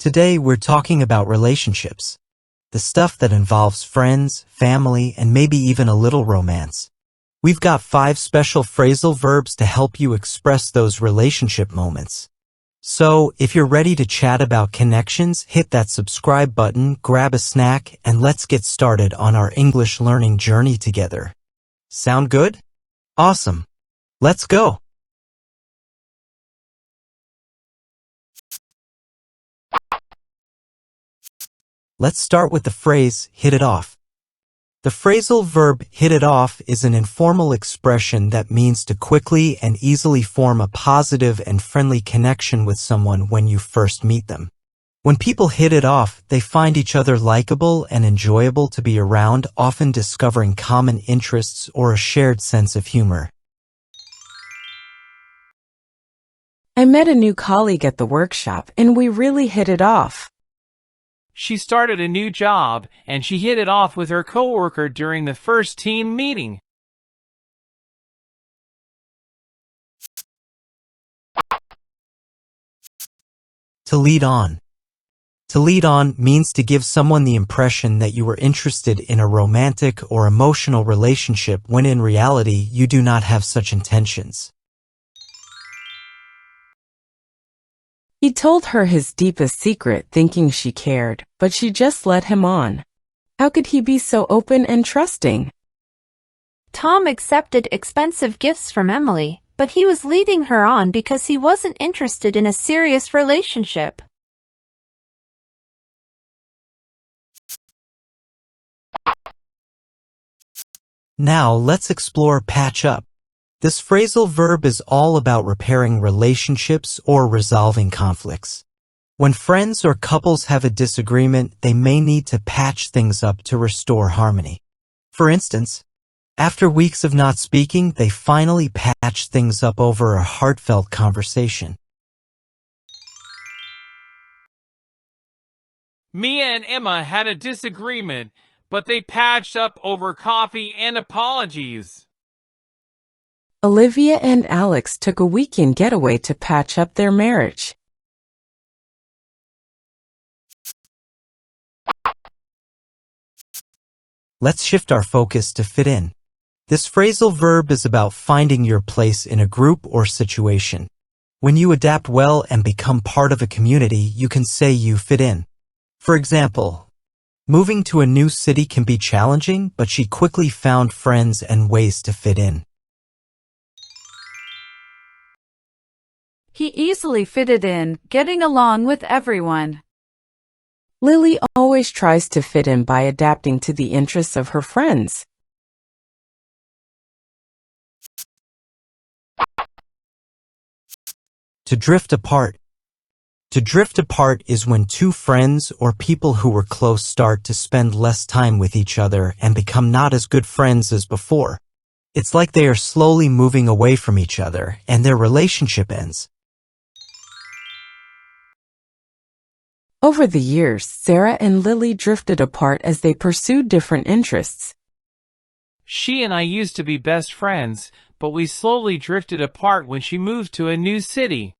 Today we're talking about relationships. The stuff that involves friends, family, and maybe even a little romance. We've got 5 special phrasal verbs to help you express those relationship moments. So, if you're ready to chat about connections, hit that subscribe button, grab a snack, and let's get started on our English learning journey together. Sound good? Awesome. Let's go. Let's start with the phrase, hit it off. The phrasal verb hit it off is an informal expression that means to quickly and easily form a positive and friendly connection with someone when you first meet them. When people hit it off, they find each other likable and enjoyable to be around, often discovering common interests or a shared sense of humor. I met a new colleague at the workshop and we really hit it off. She started a new job, and she hit it off with her coworker during the first team meeting. To lead on. To lead on means to give someone the impression that you are interested in a romantic or emotional relationship when in reality you do not have such intentions. He told her his deepest secret thinking she cared, but she just led him on. How could he be so open and trusting? Tom accepted expensive gifts from Emily, but he was leading her on because he wasn't interested in a serious relationship. Now let's explore patch up. This phrasal verb is all about repairing relationships or resolving conflicts. When friends or couples have a disagreement, they may need to patch things up to restore harmony. For instance, after weeks of not speaking, they finally patch things up over a heartfelt conversation. Mia and Emma had a disagreement, but they patched up over coffee and apologies. Olivia and Alex took a weekend getaway to patch up their marriage. Let's shift our focus to fit in. This phrasal verb is about finding your place in a group or situation. When you adapt well and become part of a community, you can say you fit in. For example, moving to a new city can be challenging, but she quickly found friends and ways to fit in. He easily fitted in, getting along with everyone. Lily always tries to fit in by adapting to the interests of her friends. To drift apart. To drift apart is when two friends or people who were close start to spend less time with each other and become not as good friends as before. It's like they are slowly moving away from each other and their relationship ends. Over the years, Sarah and Lily drifted apart as they pursued different interests. She and I used to be best friends, but we slowly drifted apart when she moved to a new city.